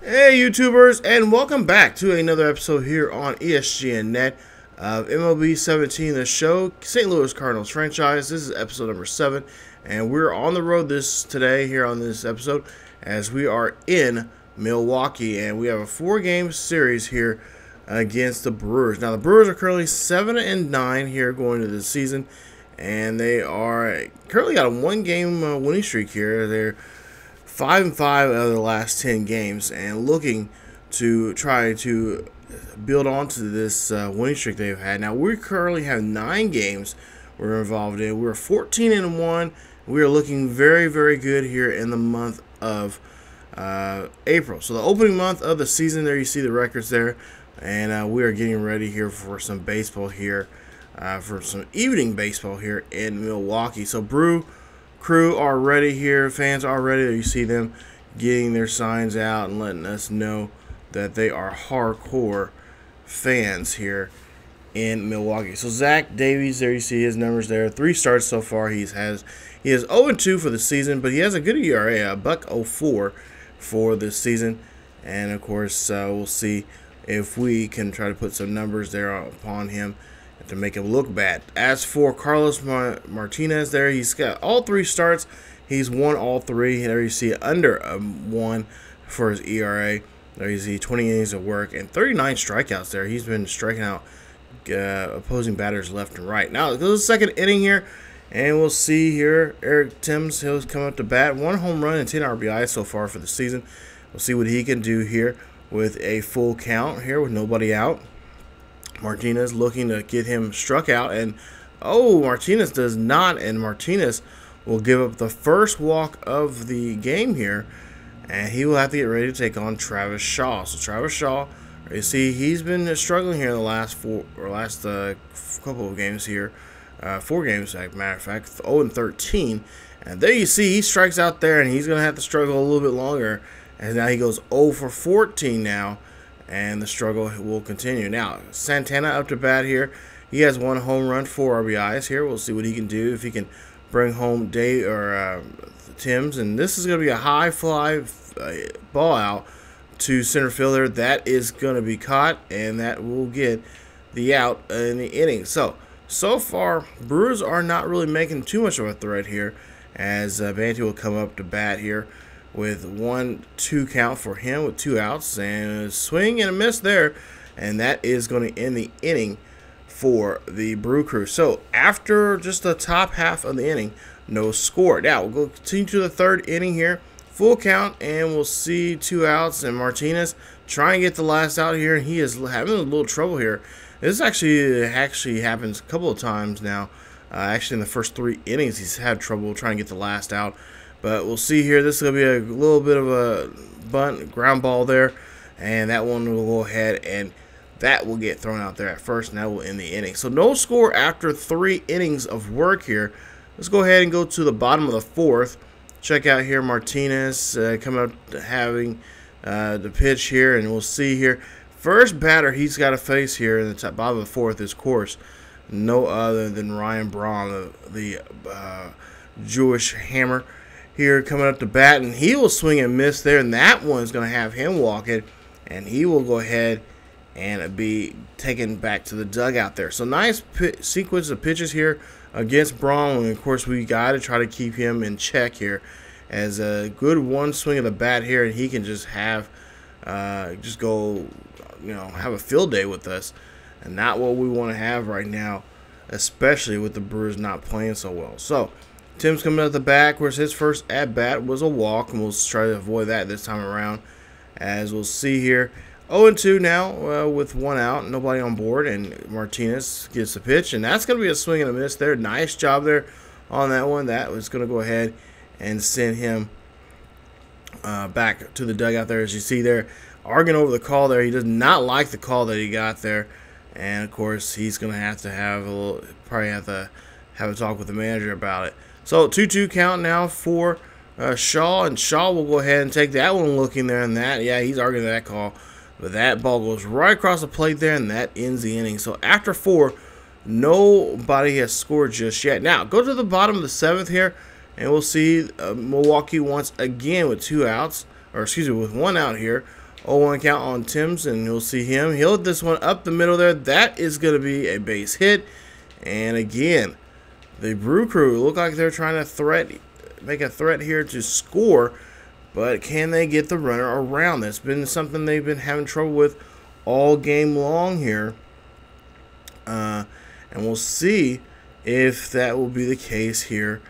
Hey YouTubers, and welcome back to another episode here on ESGNet of MLB 17, the show, St. Louis Cardinals franchise. This is episode number 7, and we're on the road today here on this episode as we are in Milwaukee, and we have a 4-game series here against the Brewers. Now the Brewers are currently 7-9 here going into the season, and they are currently got a 1-game winning streak here. They're 5-5 out of the last 10 games, and looking to try to build onto this winning streak they've had. Now we currently have 9 games we're involved in. We're 14-1. We are looking very, very good here in the month of April. So the opening month of the season, there you see the records there, and we are getting ready here for some baseball here, for some evening baseball here in Milwaukee. So Brew crew are ready here, fans are ready. You see them getting their signs out and letting us know that they are hardcore fans here in Milwaukee. So Zack, Davies, there you see his numbers there. 3 starts so far. He is 0-2 for the season, but he has a good ERA, a .04 for this season. And of course, we'll see if we can try to put some numbers there upon him to make him look bad. As for Carlos Martinez there, he's got all 3 starts. He's won all 3. There you see under 1 for his ERA. There you see 20 innings of work and 39 strikeouts there. He's been striking out opposing batters left and right. Now, it goes the second inning here, and we'll see here. Eric Thames, he'll come up to bat. 1 home run and 10 RBI so far for the season. We'll see what he can do here with a full count here with nobody out. Martinez looking to get him struck out, and Martinez does not, and Martinez will give up the first walk of the game here, and he will have to get ready to take on Travis Shaw. So Travis Shaw, you see, he's been struggling here in the last couple of games here, 4 games, as a matter of fact, 0-13, and there you see he strikes out there, and he's going to have to struggle a little bit longer, as now he goes 0-for-14 now. And the struggle will continue. Now, Santana up to bat here. He has 1 home run, 4 RBIs here. We'll see what he can do, if he can bring home Timms. And this is going to be a high fly ball out to center fielder. That is going to be caught, and that will get the out in the inning. So far, Brewers are not really making too much of a threat here, as Banty will come up to bat here with 1-2 count for him with 2 outs, and a swing and a miss there, and that is going to end the inning for the Brew crew. So after just the top half of the inning, no score. Now we'll go continue to the 3rd inning here, full count, and we'll see 2 outs, and Martinez trying to get the last out here, and he is having a little trouble here. This actually happens a couple of times now. Actually, in the first 3 innings, he's had trouble trying to get the last out. But we'll see here. This is going to be a little bit of a bunt, ground ball there. And that one will go ahead, and that will get thrown out there at first, and that will end the inning. So no score after 3 innings of work here. Let's go ahead and go to the bottom of the 4th. Check out here Martinez coming up having the pitch here, and we'll see here. First batter he's got to face here in the bottom of the 4th is, of course, no other than Ryan Braun, the Jewish Hammer. Here coming up to bat, and he will swing and miss there, and that one's going to have him walking, and he will go ahead and be taken back to the dugout there. So nice sequence of pitches here against Braun, and of course we got to try to keep him in check here, as a good 1 swing of the bat here, and he can just have have a field day with us, and not what we want to have right now, especially with the Brewers not playing so well. So Tim's coming at the back, whereas his first at-bat was a walk, and we'll try to avoid that this time around, as we'll see here. 0-2 now with 1 out, nobody on board, and Martinez gets the pitch, and that's going to be a swing and a miss there. Nice job there on that one. That was going to go ahead and send him back to the dugout there, as you see there. Arguing over the call there. He does not like the call that he got there, and of course he's going to have a talk with the manager about it. So 2-2 count now for Shaw, and Shaw will go ahead and take that one looking there, and that, yeah, he's arguing that call. But that ball goes right across the plate there, and that ends the inning. So after 4, nobody has scored just yet. Now, go to the bottom of the 7th here, and we'll see Milwaukee once again with 2 outs, or excuse me, with 1 out here. 0-1 count on Timms, and you'll see him. He'll hit this one up the middle there. That is going to be a base hit. And again, the Brew crew look like they're trying to make a threat here to score, but can they get the runner around? That's been something they've been having trouble with all game long here. And we'll see if that will be the case here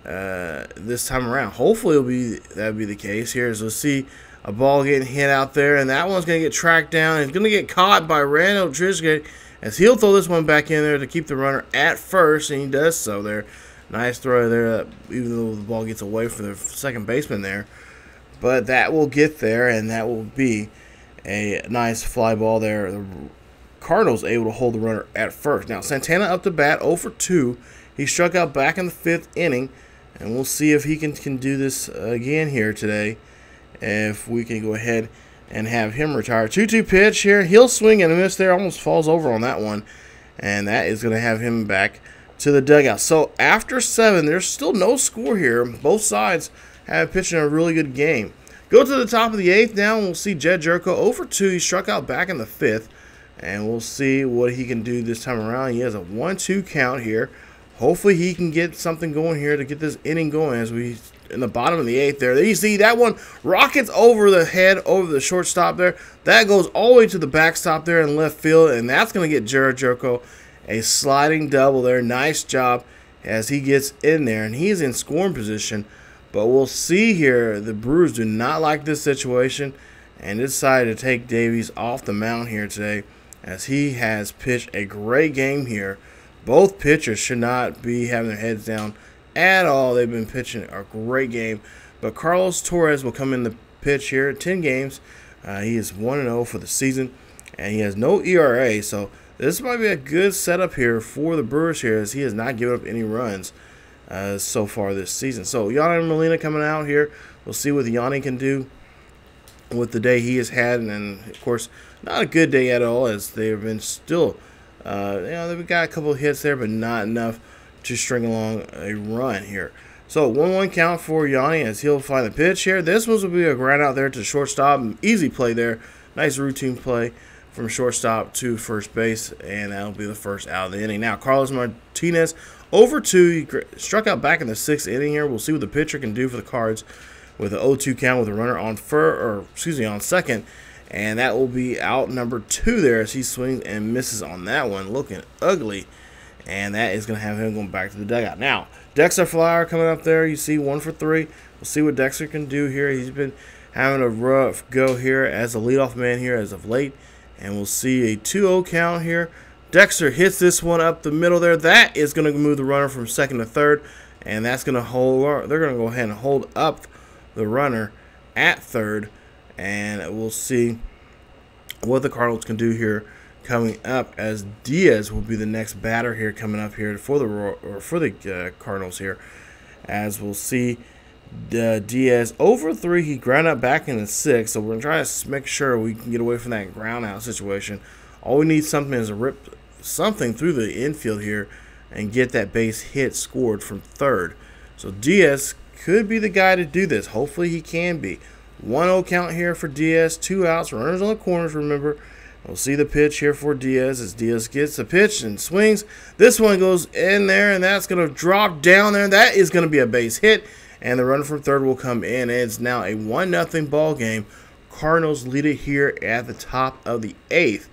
this time around. Hopefully that'll be the case here. So we'll see a ball getting hit out there, and that one's going to get tracked down. It's going to get caught by Randall Trishgate as he'll throw this one back in there to keep the runner at first, and he does so there. Nice throw there, even though the ball gets away from the second baseman there. But that will get there, and that will be a nice fly ball there. The Cardinals able to hold the runner at first. Now, Santana up to bat, 0 for 2. He struck out back in the 5th inning, and we'll see if he can do this again here today. If we can go ahead and have him retire. 2-2 pitch here. He'll swing and miss there. Almost falls over on that one. And that is going to have him back to the dugout. So after 7, there's still no score here. Both sides have pitched in a really good game. Go to the top of the 8th now, and we'll see Jed Jerko 0 for 2. He struck out back in the 5th. And we'll see what he can do this time around. He has a 1-2 count here. Hopefully he can get something going here to get this inning going as we in the bottom of the 8th there. There you see that one rockets over the head, over the shortstop there. That goes all the way to the backstop there in left field, and that's going to get Jared Jerko a sliding double there. Nice job as he gets in there, and he's in scoring position. But we'll see here, the Brewers do not like this situation and decided to take Davies off the mound here today as he has pitched a great game here. Both pitchers should not be having their heads down at all. They've been pitching a great game. But Carlos Torres will come in the pitch here. 10 games. He is 1-0 for the season, and he has no ERA. So this might be a good setup here for the Brewers here, as he has not given up any runs so far this season. So Yonny Molina coming out here. We'll see what Yonny can do with the day he has had, and of course not a good day at all, as they have been still they've got a couple of hits there, but not enough to string along a run here. So 1-1 count for Yonny as he'll find the pitch here. This one will be a ground out there to shortstop. Easy play there. Nice routine play from shortstop to first base, and that'll be the first out of the inning. Now Carlos Martinez over 2. He struck out back in the 6th inning here. We'll see what the pitcher can do for the Cards with an 0-2 count with a runner on on second. And that will be out number 2 there as he swings and misses on that one. Looking ugly. And that is going to have him going back to the dugout. Now, Dexter Flyer coming up there. You see 1 for 3. We'll see what Dexter can do here. He's been having a rough go here as a leadoff man here as of late. And we'll see a 2-0 count here. Dexter hits this one up the middle there. That is going to move the runner from second to third. And that's going to hold. They're going to go ahead and hold up the runner at third. And we'll see what the Cardinals can do here coming up, as Diaz will be the next batter here coming up here for the Cardinals here. As we'll see Diaz over 3. He ground out back in the 6th, so we're going to try to make sure we can get away from that ground out situation. All we need something is to rip something through the infield here and get that base hit scored from third. So Diaz could be the guy to do this. Hopefully he can be. 1-0 count here for Diaz. 2 outs. Runners on the corners, remember. We'll see the pitch here for Diaz as Diaz gets the pitch and swings. This one goes in there, and that's going to drop down there. That is going to be a base hit, and the runner from third will come in. It's now a 1-0 ball game. Cardinals lead it here at the top of the 8th.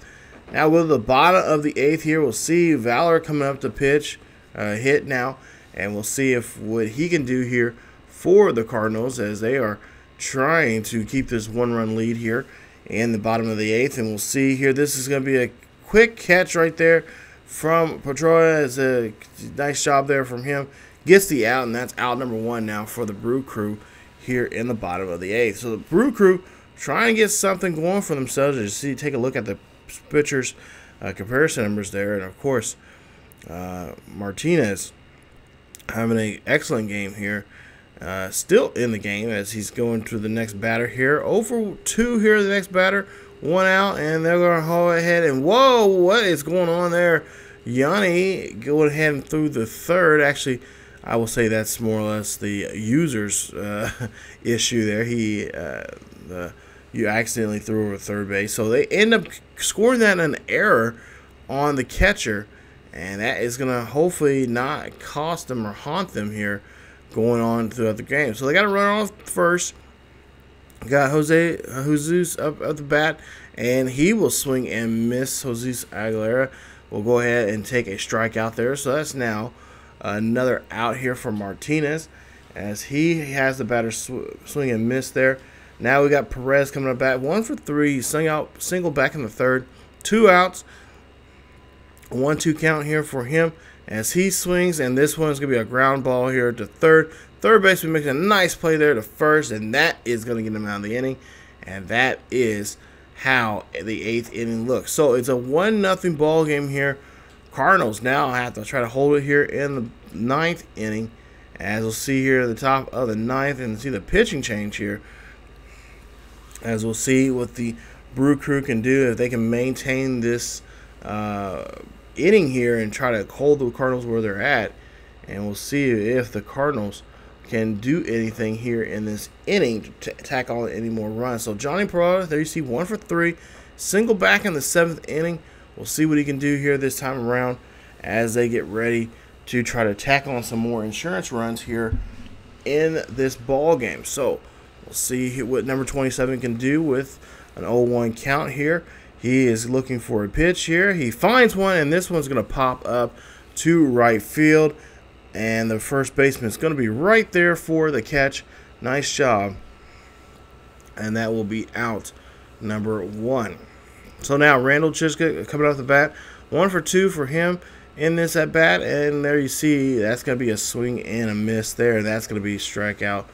Now, with the bottom of the 8th here, we'll see Valor coming up to pitch, hit now, and we'll see what he can do here for the Cardinals as they are trying to keep this 1-run lead here in the bottom of the 8th. And we'll see here, this is going to be a quick catch right there from Peralta. It's a nice job there from him. Gets the out, and that's out number 1 now for the Brew crew here in the bottom of the 8th. So the Brew crew trying to get something going for themselves. As you see, take a look at the pitchers' comparison numbers there. And of course, Martinez having an excellent game here. Still in the game as he's going to the next batter here. Over 2 here, the next batter. 1 out, and they're going to haul ahead. And whoa, what is going on there? Yonny going ahead and through the third. Actually, I will say that's more or less the user's issue there. you accidentally threw over third base. So they end up scoring that an error on the catcher, and that is going to hopefully not cost them or haunt them here going on throughout the game. So they got to run off first. Got Jesus up at the bat, and he will swing and miss. Jesus Aguilera will go ahead and take a strikeout there. So that's now another out here for Martinez, as he has the batter swing and miss there. Now we got Perez coming up bat, 1 for 3, single back in the third, 2 outs, 1-2 count here for him as he swings, and this one is going to be a ground ball here to third. Third baseman making a nice play there to first, and that is going to get him out of the inning, and that is how the 8th inning looks. So it's a 1-0 ball game here. Cardinals now have to try to hold it here in the 9th inning, as we'll see here at the top of the 9th, and see the pitching change here, as we'll see what the Brew crew can do if they can maintain this inning here and try to hold the Cardinals where they're at. And we'll see if the Cardinals can do anything here in this inning to tack on any more runs. So Johnny Peralta, there you see 1 for 3, single back in the 7th inning. We'll see what he can do here this time around as they get ready to try to tack on some more insurance runs here in this ball game. So we'll see what number 27 can do with an 0-1 count here. He is looking for a pitch here. He finds one, and this one's going to pop up to right field. And the first baseman is going to be right there for the catch. Nice job. And that will be out number 1. So now Randall Chiska coming off the bat. 1 for 2 for him in this at bat. And there you see that's going to be a swing and a miss there. That's going to be strikeout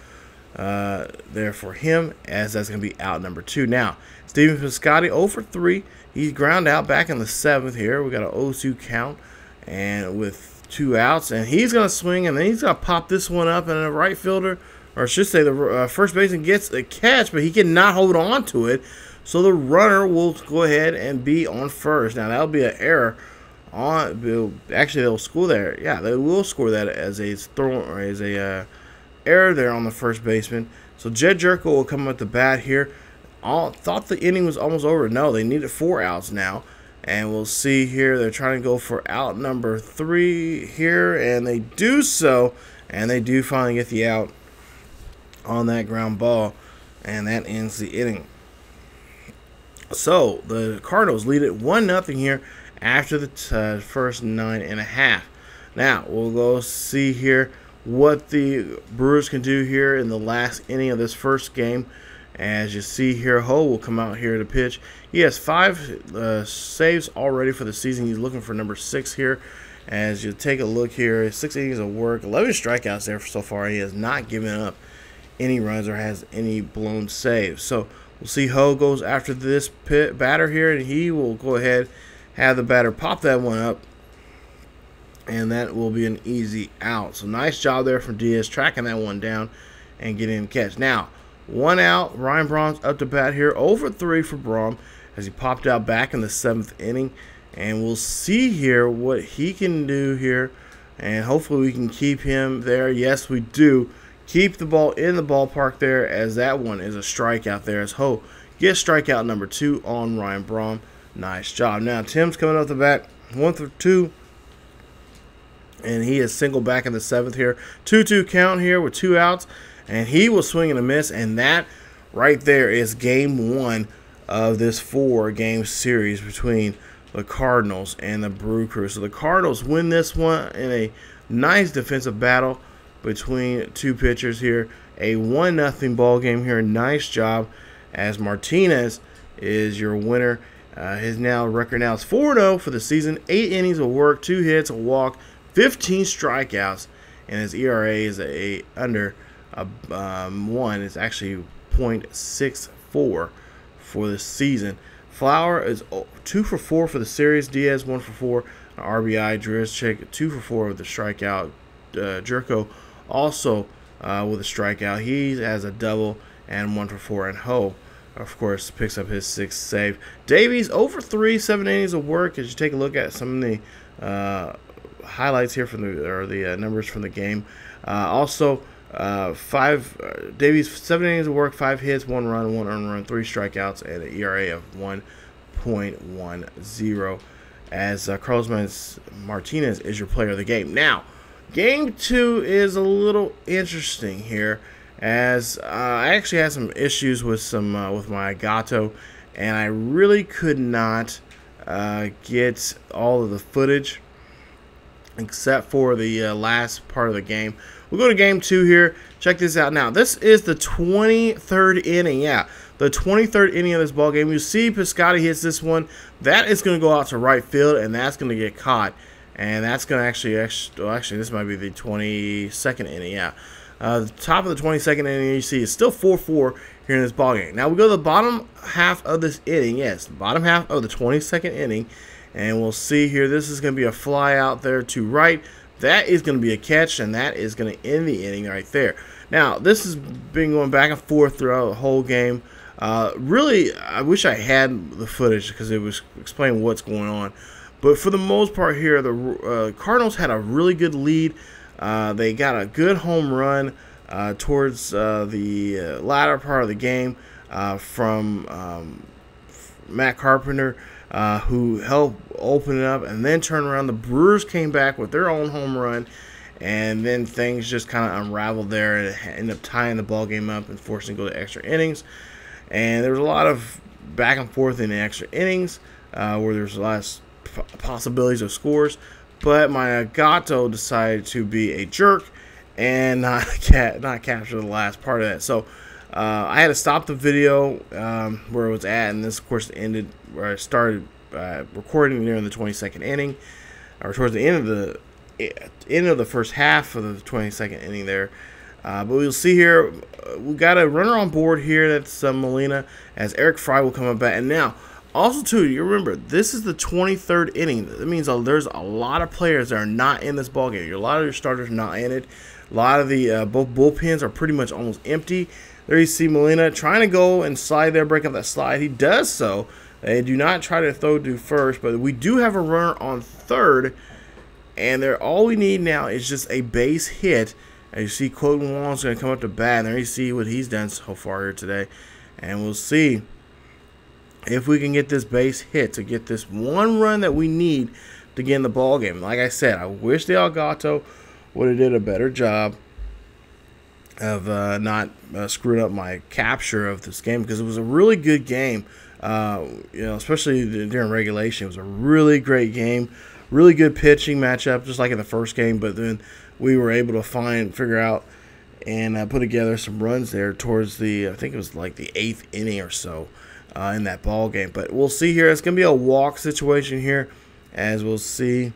there for him, as that's going to be out number 2. Now, Stephen Piscotty 0 for 3. He's ground out back in the 7th here. We got an 0-2 count, and with 2 outs, and he's going to swing, and then he's going to pop this one up, and a right fielder, or I should say the first baseman gets a catch, but he cannot hold on to it. So the runner will go ahead and be on first. Now that'll be an error on. Actually, they'll score there. Yeah, they will score that as a throw or as a error there on the first baseman. So Jed Jerko will come up the bat here. Thought the inning was almost over. No, they needed 4 outs now. And we'll see here, they're trying to go for out number 3 here, and they do so, and they do finally get the out on that ground ball, and that ends the inning. So the Cardinals lead it 1-0 here after the first 9.5. Now we'll go see here what the Brewers can do here in the last inning of this first game. As you see here, Ho will come out here to pitch. He has 5 saves already for the season. He's looking for number 6 here. As you take a look here, 6 innings of work, 11 strikeouts there so far. He has not given up any runs or has any blown saves. So we'll see Ho goes after this batter here, and he will go ahead, have the batter pop that one up, and that will be an easy out. So nice job there from Diaz, tracking that one down and getting the catch. Now, 1 out, Ryan Braum's up to bat here, 0 for 3 for Braum, as he popped out back in the 7th inning. And we'll see here what he can do here, and hopefully we can keep him there. Yes, we do. Keep the ball in the ballpark there, as that one is a strikeout there, as Ho gets strikeout number 2 on Ryan Braum. Nice job. Now, Tim's coming up the bat, 1 for 2. And he is single back in the 7th here. 2-2 count here with 2 outs. And he will swing and a miss, and that right there is game 1 of this 4-game series between the Cardinals and the Brew crew. So the Cardinals win this one in a nice defensive battle between 2 pitchers here. A 1-0 ball game here. Nice job, as Martinez is your winner. His record now is 4-0 for the season. 8 innings of work, 2 hits, a walk, 15 strikeouts, and his ERA is under 1. It's actually 0.64 for the season. Flower is 2 for 4 for the series. Diaz 1 for 4. RBI. Drezhik 2 for 4 with the strikeout. Jerko also with a strikeout. He has a double and 1 for 4. And Ho, of course, picks up his 6th save. Davies 0 for 3, 7 innings of work. As you take a look at some of the highlights here from the numbers from the game. Also, Davies 7 innings of work, 5 hits, 1 run, 1 earned run, 3 strikeouts, and an ERA of 1.10. As Carlos Martinez is your player of the game. Now, game 2 is a little interesting here, as I actually had some issues with with my Gato, and I really could not get all of the footage except for the last part of the game. We'll go to game 2 here. Check this out now. This is the 23rd inning. Yeah, the 23rd inning of this ball game. You see Piscotty hits this one. That is going to go out to right field, and that's going to get caught. And that's going to actually, this might be the 22nd inning. Yeah, the top of the 22nd inning, you see it's still 4-4 here in this ball game. Now we go to the bottom half of this inning. Yes, the bottom half of the 22nd inning. And we'll see here, this is going to be a fly out there to right. That is going to be a catch, and that is going to end the inning right there. Now, this has been going back and forth throughout the whole game. Really, I wish I had the footage because it was explaining what's going on. But for the most part here, the Cardinals had a really good lead. They got a good home run towards the latter part of the game from Matt Carpenter, who helped open it up and then turn around. The Brewers came back with their own home run, and then things just kind of unraveled there and ended up tying the ball game up and forcing to go to extra innings. And there was a lot of back and forth in the extra innings where there was a lot of possibilities of scores, but my Gato decided to be a jerk and not capture the last part of that. So I had to stop the video where it was at, and this, of course, ended where I started recording during the 22nd inning, or towards the end of the first half of the 22nd inning there. But we'll see here, we got a runner on board here. That's Molina, as Eric Fry will come up back. And now, also too, you remember this is the 23rd inning. That means there's a lot of players that are not in this ballgame. A lot of your starters are not in it. A lot of the both bullpens are pretty much almost empty. There you see Molina trying to go and slide there, break up that slide. He does so. They do not try to throw to first, but we do have a runner on third, and all we need now is just a base hit. As you see, Quoten Wong's going to come up to bat, and there you see what he's done so far here today. And we'll see if we can get this base hit to get this one run that we need to get in the ball game. Like I said, I wish the Gato would have did a better job of not screwing up my capture of this game, because it was a really good game. Especially during regulation, it was a really great game, really good pitching matchup, just like in the first game. But then we were able to figure out and put together some runs there towards the, I think it was like the 8th inning or so in that ball game. But we'll see here. It's going to be a walk situation here, as we'll see.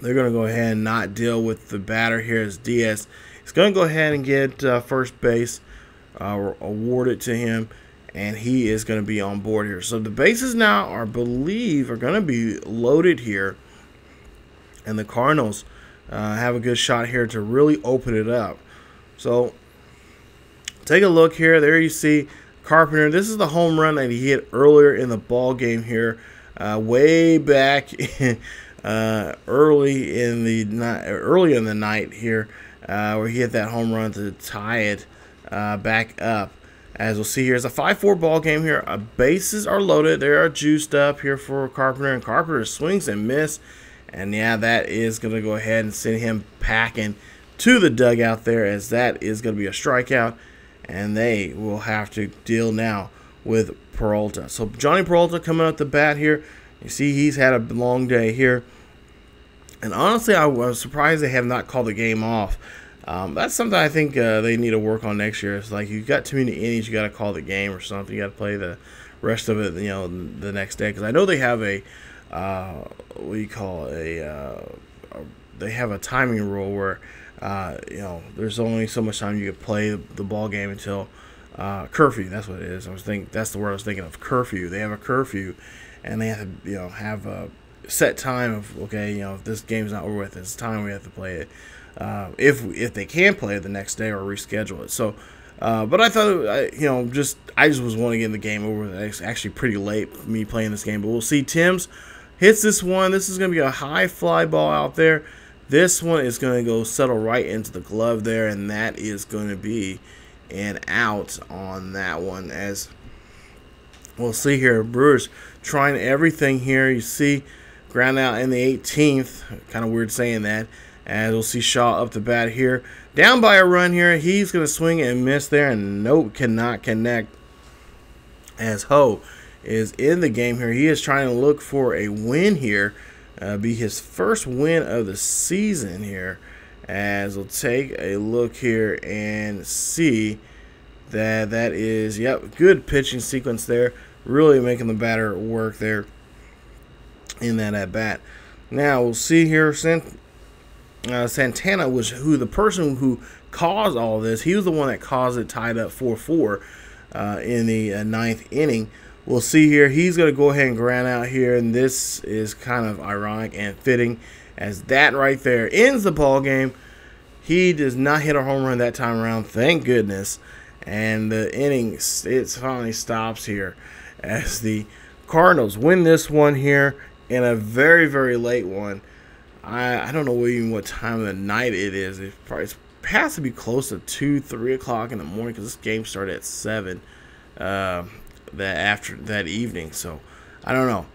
They're going to go ahead and not deal with the batter here as Diaz. He's going to go ahead and get first base awarded to him, and he is going to be on board here. So the bases now, I believe, are going to be loaded here, and the Cardinals have a good shot here to really open it up. So take a look here. There you see Carpenter. This is the home run that he hit earlier in the ball game here, way back early in the night here, where he hit that home run to tie it back up. As we'll see here, it's a 5-4 ball game here. Bases are loaded. They are juiced up here for Carpenter, and Carpenter swings and miss. And yeah, that is going to go ahead and send him packing to the dugout there, as that is going to be a strikeout, and they will have to deal now with Peralta. So Johnny Peralta coming up the bat here. You see he's had a long day here. And honestly, I was surprised they have not called the game off. That's something I think they need to work on next year. It's like, you've got too many innings, you got to call the game or something. You got to play the rest of it, the next day. Because I know they have a what do you call it? They have a timing rule where there's only so much time you can play the ball game until curfew. That's what it is. That's the word I was thinking of. Curfew. They have a curfew, and they have to have a set time of, okay, if this game's not over with, it's time we have to play it. If they can play it the next day or reschedule it. So, but I thought, I just was wanting to get the game over with. It's actually pretty late for me playing this game, but we'll see. Timms hits this one. This is going to be a high fly ball out there This one is going to go settle right into the glove there, and that is going to be an out on that one. As we'll see here, Brewers trying everything here. You see ground out in the 18th. Kind of weird saying that. As we'll see Shaw up the bat here. Down by a run here. He's going to swing and miss there, and nope, cannot connect. As Ho is in the game here. He is trying to look for a win here. Be his first win of the season here. As we'll take a look here and see that is, yep, good pitching sequence there. Really making the batter work there in that at bat. Now we'll see here, Santana was the person who caused all this. He was the one that caused it tied up 4-4 in the 9th inning. We'll see here, he's going to go ahead and ground out here, and this is kind of ironic and fitting, as that right there ends the ball game. He does not hit a home run that time around, thank goodness, and the inning, it finally stops here, as the Cardinals win this one here in a very, very late one. I don't know even what time of the night it is. It has to be close to 2, 3 o'clock in the morning, because this game started at 7. That evening, so I don't know,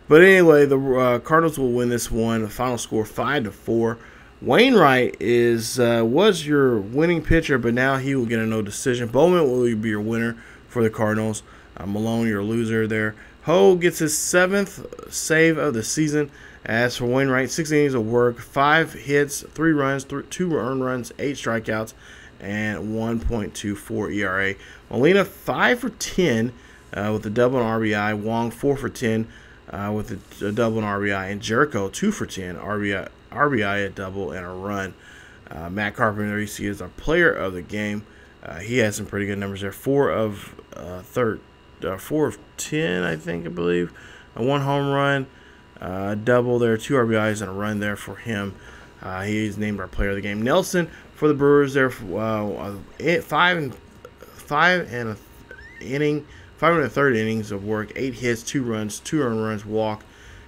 but anyway, the Cardinals will win this one. The final score 5-4. Wainwright was your winning pitcher, but now he will get a no decision. Bowman will be your winner for the Cardinals. Malone, your loser there. Ho gets his 7th save of the season. As for Wainwright, 6 innings of work, 5 hits, 3 runs, 2 earned runs, 8 strikeouts, and 1.24 ERA. Molina 5 for 10. With a double and RBI. Wong 4 for 10 with a double and RBI. And Jericho 2 for 10 RBI, a double, and a run. Matt Carpenter, you see, is our player of the game. He has some pretty good numbers there. 4 of 10, I believe. 1 home run, a double there, 2 RBIs, and a run there for him. He's named our player of the game. Nelson for the Brewers there, 5 1/3 innings of work, 8 hits, 2 runs, 2 earned runs, walk,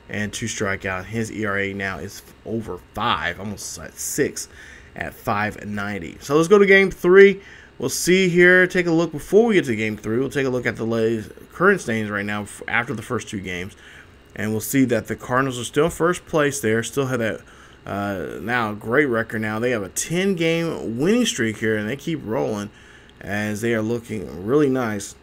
and 2 strikeouts. His ERA now is over 5, almost at 6, at 5.90. So let's go to Game 3. We'll see here. Take a look before we get to Game 3. We'll take a look at the current standings right now after the first 2 games, and we'll see that the Cardinals are still in first place there. Still have that now great record. Now they have a 10-game winning streak here, and they keep rolling as they are looking really nice.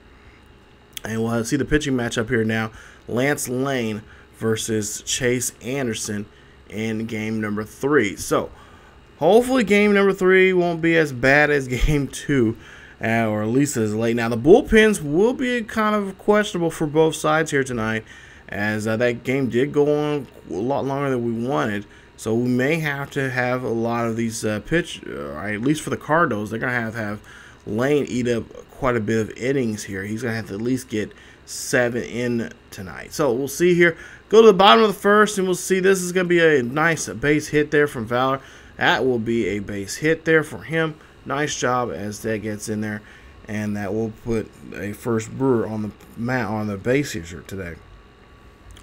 And we'll see the pitching matchup here now. Lance Lane versus Chase Anderson in game number 3. So, hopefully game number 3 won't be as bad as game 2, or at least as late. Now, the bullpens will be kind of questionable for both sides here tonight, as that game did go on a lot longer than we wanted. So, we may have to have a lot of these at least for the Cardinals, they're going to have Lane eat up quite a bit of innings here. He's going to have to at least get 7 in tonight. So we'll see here. Go to the bottom of the first, and we'll see this is going to be a nice base hit there from Valor. That will be a base hit there for him. Nice job as that gets in there, and that will put a first Brewer on the base here today.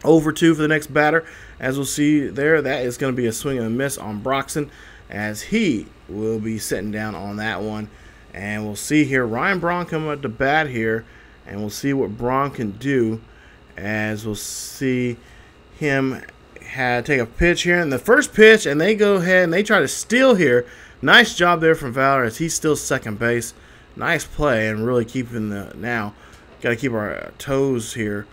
0-2 for the next batter. As we'll see there, that is going to be a swing and a miss on Broxton, as he will be sitting down on that one. And we'll see here Ryan Braun coming up to bat here, and we'll see what Braun can do, as we'll see him take a pitch here. And the first pitch, and they go ahead and they try to steal here. Nice job there from Valor, as he's still second base. Nice play, and really keeping now got to keep our toes here,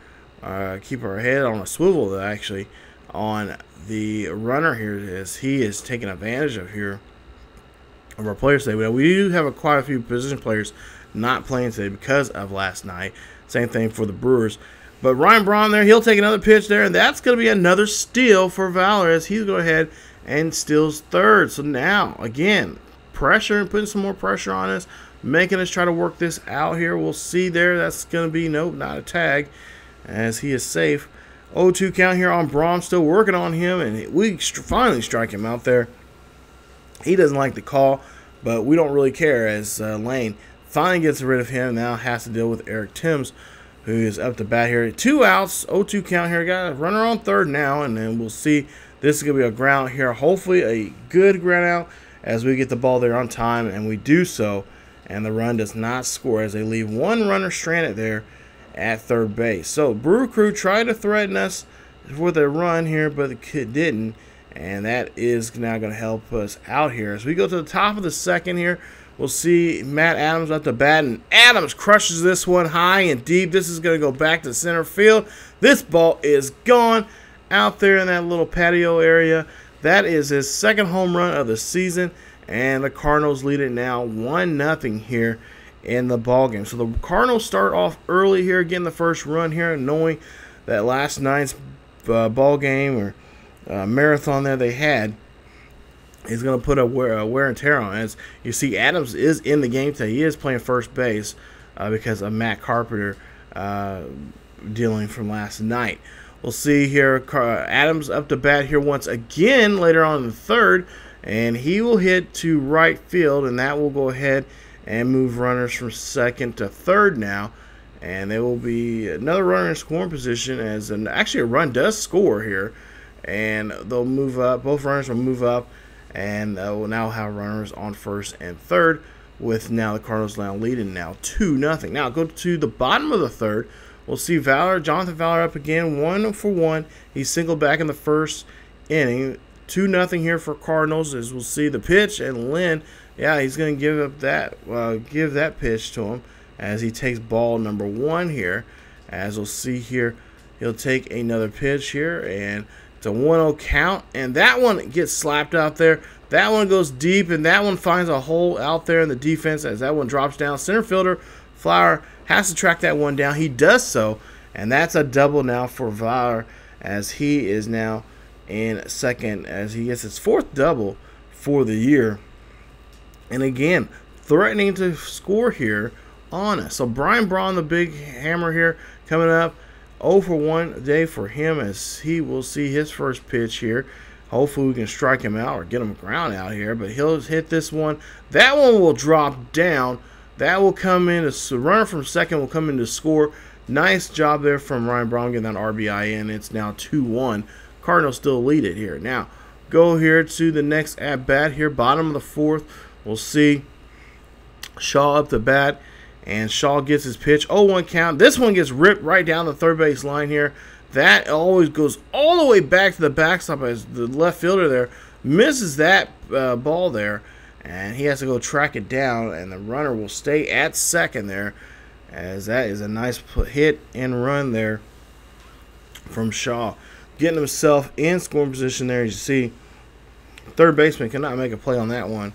keep our head on a swivel actually on the runner here, as he is taking advantage of our players today. Well, we do have quite a few position players not playing today because of last night. Same thing for the Brewers. But Ryan Braun there, he'll take another pitch there, and that's going to be another steal for Valor, as he's going ahead and steals third. So now, again, pressure and putting some more pressure on us, making us try to work this out here. We'll see there. That's going to be, nope, not a tag, as he is safe. 0-2 count here on Braun, still working on him, and we finally strike him out there. He doesn't like the call, but we don't really care, as Lane finally gets rid of him. Now has to deal with Eric Timms, who is up to bat here. 2 outs, 0-2 count here. Got a runner on third now, and then we'll see This is going to be a ground here. Hopefully a good ground out as we get the ball there on time, and we do so. And the run does not score as they leave one runner stranded there at third base. So Brew Crew tried to threaten us with a run here, but the kid didn't. And that is now going to help us out here. As we go to the top of the second here, we'll see Matt Adams at the bat. And Adams crushes this one high and deep. This is going to go back to center field. This ball is gone out there in that little patio area. That is his second home run of the season. And the Cardinals lead it now 1-0 here in the ballgame. So the Cardinals start off early here, getting the first run here, knowing that last night's ball game or marathon that they had is going to put a wear and tear on. As you see, Adams is in the game today. He is playing first base because of Matt Carpenter dealing from last night. We'll see here Adams up to bat here once again later on in the third, and he will hit to right field, and that will go ahead and move runners from second to third now. And there will be another runner in scoring position as actually a run does score here. And they'll move up. Both runners will move up, and we'll now have runners on first and third, with now the Cardinals now leading now 2-0. Now go to the bottom of the third. We'll see Jonathan Valor up again, 1-for-1. He's singled back in the first inning. 2-0 here for Cardinals. As we'll see the pitch, and Lynn, yeah, he's going to give that pitch to him as he takes ball number 1 here. As we'll see here, he'll take another pitch here, and it's a 1-0 count, and that one gets slapped out there. That one goes deep, and that one finds a hole out there in the defense as that one drops down. Center fielder Flower has to track that one down. He does so, and that's a double now for Valor as he is now in second as he gets his 4th double for the year. And again, threatening to score here on us. So Brian Braun, the big hammer here, coming up. 0-for-1 day for him as he will see his first pitch here. Hopefully we can strike him out or get him ground out here, but he'll hit this one. That one will drop down. That will come in. The runner from second will come in to score. Nice job there from Ryan Braun getting that RBI in. It's now 2-1. Cardinals still lead it here. Now go here to the next at bat here, bottom of the fourth. We'll see Shaw up the bat. And Shaw gets his pitch. 0-1 count. This one gets ripped right down the third base line here. That always goes all the way back to the backstop as the left fielder there misses that ball there. And he has to go track it down. And the runner will stay at second there. As that is a nice hit and run there from Shaw. Getting himself in scoring position there. As you see, third baseman cannot make a play on that one.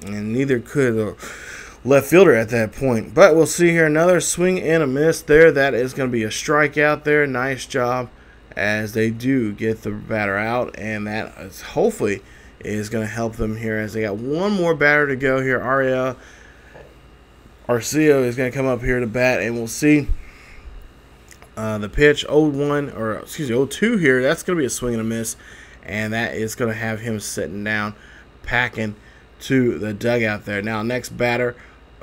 And neither could the left fielder at that point. But we'll see here another swing and a miss there. That is going to be a strikeout there. Nice job as they do get the batter out, and that is hopefully is going to help them here as they got one more batter to go here. Ariel Arceo is going to come up here to bat, and we'll see the pitch 0-2 here. That's going to be a swing and a miss, and that is going to have him sitting down, packing to the dugout there. Now next batter,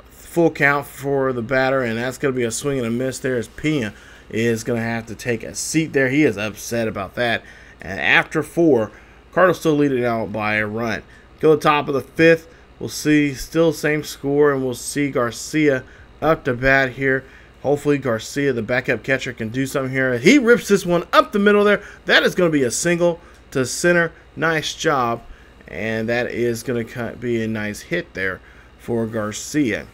full count for the batter, and that's going to be a swing and a miss there as Pena is going to have to take a seat there. He is upset about that. And after 4, Cardinals still lead it out by a run. Go to the top of the 5th. We'll see still same score, and we'll see Garcia up to bat here. Hopefully Garcia, the backup catcher, can do something here. He rips this one up the middle there. That is going to be a single to center. Nice job. And that is going to be a nice hit there for Garcia.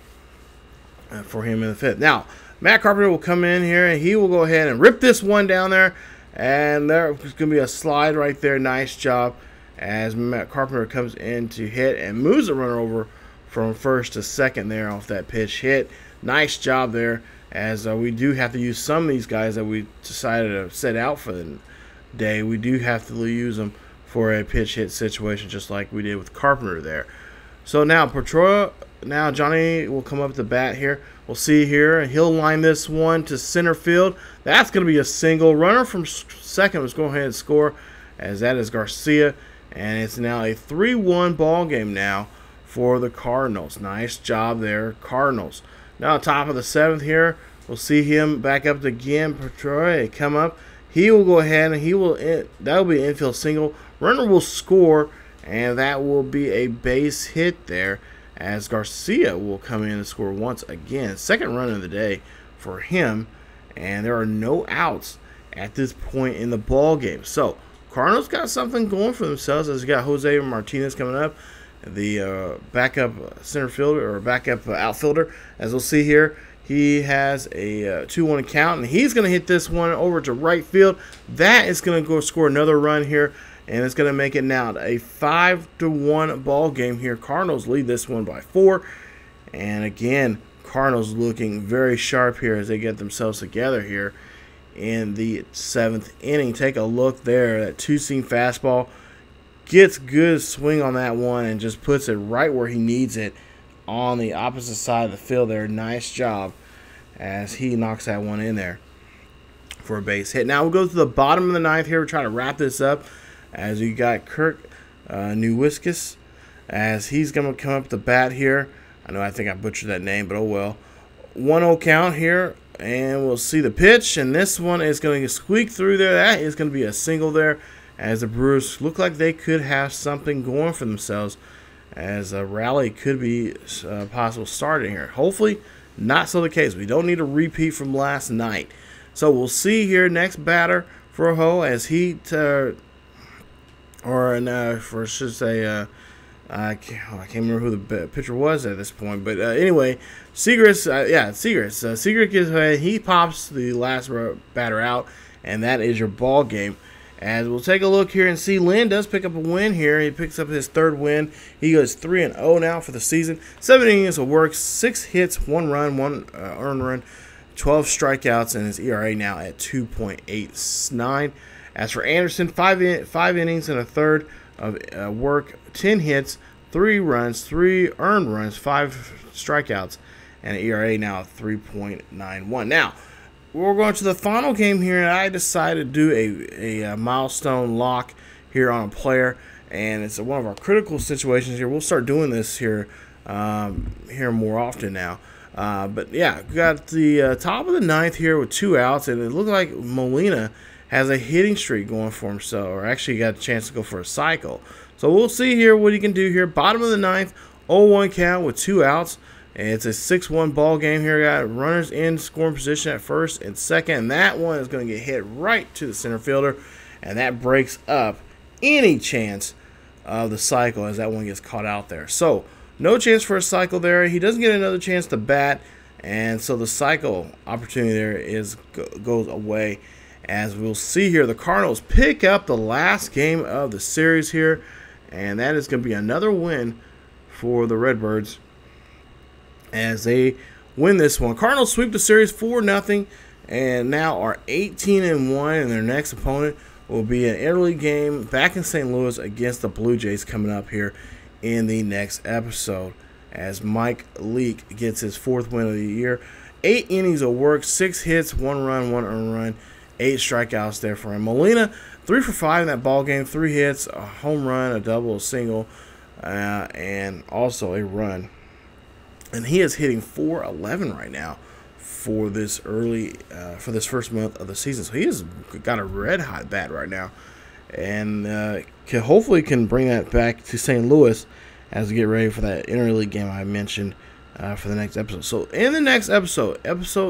For him in the 5th. Now, Matt Carpenter will come in here, and he will go ahead and rip this one down there. And there's going to be a slide right there. Nice job as Matt Carpenter comes in to hit and moves the runner over from first to second there off that pitch hit. Nice job there as we do have to use some of these guys that we decided to set out for the day. We do have to use them for a pitch hit situation just like we did with Carpenter there. So now Now Johnny will come up to bat here. We'll see here. He'll line this one to center field. That's going to be a single. Runner from second was going ahead and score as that is Garcia. And it's now a 3-1 ball game now for the Cardinals. Nice job there, Cardinals. Now top of the 7th here. We'll see him back up again. Patroy come up. he will go ahead and that will be an infield single. Runner will score, and that will be a base hit there, as Garcia will come in and score once again. Second run of the day for him, and there are no outs at this point in the ball game. So Cardinals got something going for themselves, as you got Jose Martinez coming up, the backup center fielder or backup outfielder. As we'll see here, he has a 2-1 count, and he's going to hit this one over to right field. That is going to go score another run here, and it's going to make it now a 5-1 ball game here. Cardinals lead this one by 4, and again, Cardinals looking very sharp here as they get themselves together here in the 7th inning. Take a look there. That two-seam fastball gets good swing on that one and just puts it right where he needs it on the opposite side of the field there. Nice job as he knocks that one in there for a base hit. Now we'll go to the bottom of the 9th here. We're trying to wrap this up as you got Kirk Newiskis as he's going to come up to bat here. I think I butchered that name, but oh well. 1-0 count here, and we'll see the pitch, and this one is going to squeak through there. That is going to be a single there, as the Brewers look like they could have something going for themselves, as a rally could be possible starting here. Hopefully, not so the case. We don't need a repeat from last night. So we'll see here. Next batter for Ho, as he I can't remember who the pitcher was at this point, but anyway, Seagrass, Seagrass, he pops the last batter out, and that is your ball game. As we'll take a look here and see, Lynn does pick up a win here. He picks up his 3rd win. He goes 3-0 now for the season. 7 innings of work, 6 hits, 1 run, 1 earned run, 12 strikeouts, and his ERA now at 2.89. As for Anderson, 5 innings and a third of work, 10 hits, 3 runs, 3 earned runs, 5 strikeouts, and an ERA now of 3.91. Now, we're going to the final game here, and I decided to do a milestone lock here on a player, and it's one of our critical situations here. We'll start doing this here more often now. But yeah, we got the top of the 9th here with 2 outs, and it looked like Molina has a hitting streak going for him, or actually got a chance to go for a cycle. So we'll see here what he can do here. Bottom of the 9th, 0-1 count with 2 outs. And it's a 6-1 ball game here. Got runners in scoring position at first and second. And that one is going to get hit right to the center fielder. And that breaks up any chance of the cycle as that one gets caught out there. So no chance for a cycle there. He doesn't get another chance to bat. And so the cycle opportunity there goes away. As we'll see here, the Cardinals pick up the last game of the series here. And that is going to be another win for the Redbirds as they win this one. Cardinals sweep the series 4-0 and now are 18-1, and their next opponent will be an interleague game back in St. Louis against the Blue Jays coming up here in the next episode as Mike Leake gets his 4th win of the year. 8 innings of work, 6 hits, 1 run, 1 earned run, 8 strikeouts there for him. Molina, 3 for 5 in that ball game, 3 hits, a home run, a double, a single, and also a run. And he is hitting .411 right now for this for this first month of the season. So he has got a red hot bat right now, and hopefully can bring that back to St. Louis as we get ready for that interleague game I mentioned for the next episode. So in the next episode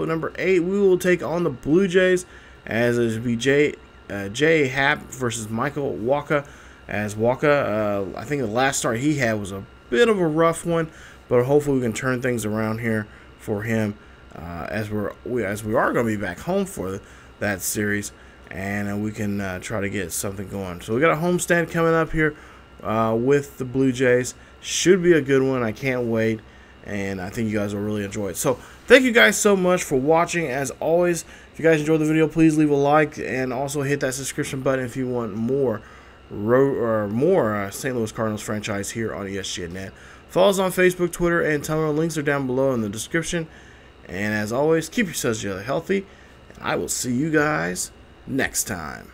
number 8, we will take on the Blue Jays as it will be Jay Happ versus Michael Wacha. As Wacha, I think the last start he had was a bit of a rough one, but hopefully we can turn things around here for him as we are going to be back home for that series, and we can try to get something going. So we got a homestand coming up here with the Blue Jays. Should be a good one. I can't wait, and I think you guys will really enjoy it. So thank you guys so much for watching. As always, if you guys enjoyed the video, please leave a like and also hit that subscription button if you want more St. Louis Cardinals franchise here on ESGNet. Follow us on Facebook, Twitter, and Tumblr. Links are down below in the description. And as always, keep yourselves healthy, and I will see you guys next time.